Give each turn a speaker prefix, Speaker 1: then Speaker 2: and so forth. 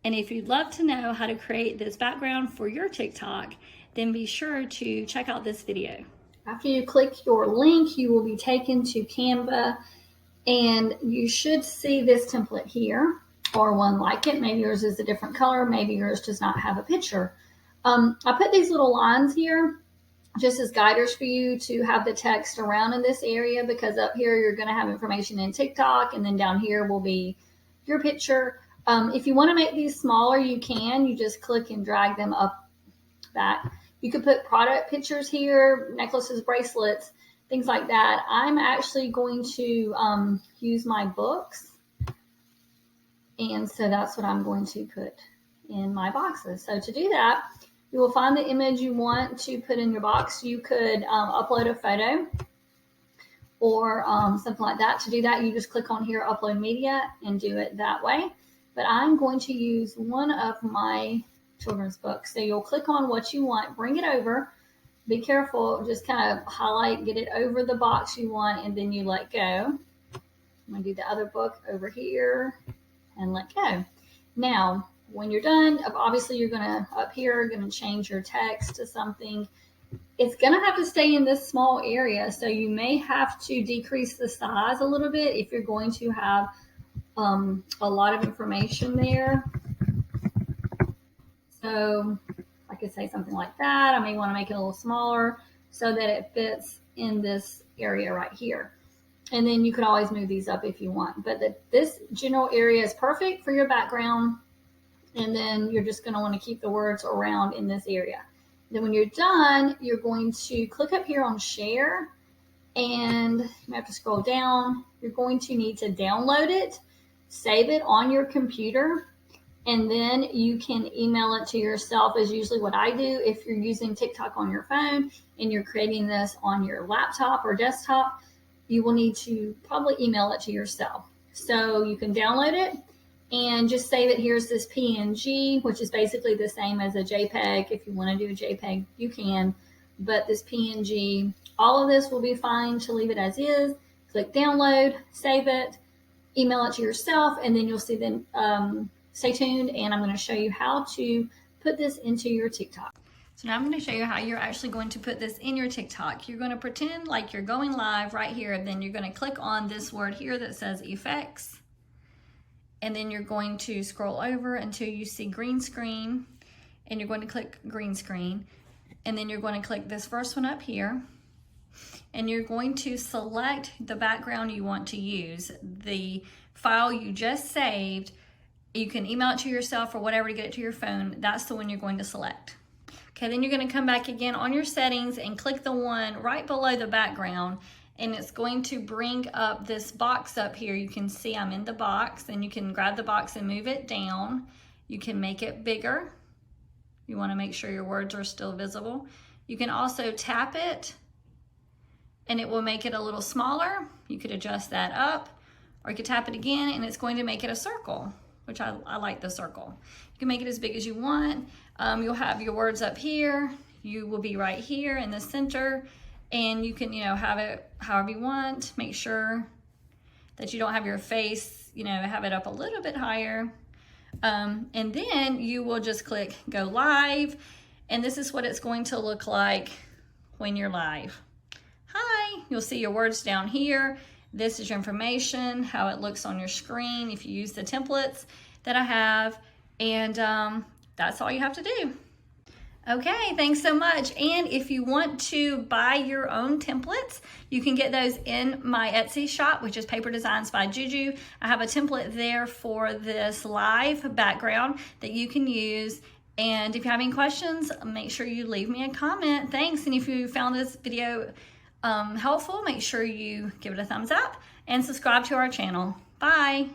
Speaker 1: And if you'd love to know how to create this background for your TikTok, then be sure to check out this video. After you click your link, you will be taken to Canva, and you should see this template here, or one like it. Maybe yours is a different color. Maybe yours does not have a picture. I put these little lines here just as guiders for you to have the text around in this area, because up here you're going to have information in TikTok, and then down here will be your picture. If you want to make these smaller, you can. You just click and drag them up back. You could put product pictures here, necklaces, bracelets, things like that. I'm actually going to use my books, and so that's what I'm going to put in my boxes. So to do that, you will find the image you want to put in your box. You could upload a photo or something like that. To do that, you just click on here, upload media, and do it that way. But I'm going to use one of my children's books. So you'll click on what you want, bring it over, be careful, just kind of highlight, get it over the box you want, and then you let go. I'm going to do the other book over here and let go. Now, when you're done, obviously you're going to, up here, going to change your text to something. It's going to have to stay in this small area, so you may have to decrease the size a little bit if you're going to have a lot of information there. So I could say something like that. I may want to make it a little smaller so that it fits in this area right here. And then you could always move these up if you want. But this general area is perfect for your background. And then you're just going to want to keep the words around in this area. Then when you're done, you're going to click up here on share, and you have to scroll down. You're going to need to download it, save it on your computer, and then you can email it to yourself, is usually what I do. If you're using TikTok on your phone and you're creating this on your laptop or desktop, you will need to probably email it to yourself. So you can download it and just save it. Here's this PNG, which is basically the same as a JPEG. If you want to do a JPEG, you can, but this PNG, all of this will be fine to leave it as is. Click download, save it, email it to yourself, and then you'll see them. Stay tuned, and I'm going to show you how to put this into your TikTok. So now I'm going to show you how you're actually going to put this in your TikTok. You're going to pretend like you're going live right here, and then you're going to click on this word here that says effects. And then you're going to scroll over until you see green screen, and you're going to click green screen. And then you're going to click this first one up here, and you're going to select the background you want to use. The file you just saved, you can email it to yourself or whatever to get it to your phone. That's the one you're going to select. Okay, then you're going to come back again on your settings and click the one right below the background, and it's going to bring up this box up here. You can see I'm in the box, and you can grab the box and move it down. You can make it bigger. You want to make sure your words are still visible. You can also tap it, and it will make it a little smaller. You could adjust that up, or you could tap it again, and it's going to make it a circle, which I like the circle. You can make it as big as you want. You'll have your words up here. You will be right here in the center, and you can, have it however you want. Make sure that you don't have your face, have it up a little bit higher. And then you will just click go live, and this is what it's going to look like when you're live. Hi, you'll see your words down here. This is your information, how it looks on your screen if you use the templates that I have, and that's all you have to do. Okay, thanks so much. And if you want to buy your own templates, you can get those in my Etsy shop, which is Paper Designs by Juju. I have a template there for this live background that you can use. And if you have any questions, make sure you leave me a comment. Thanks. And if you found this video helpful, make sure you give it a thumbs up and subscribe to our channel. Bye.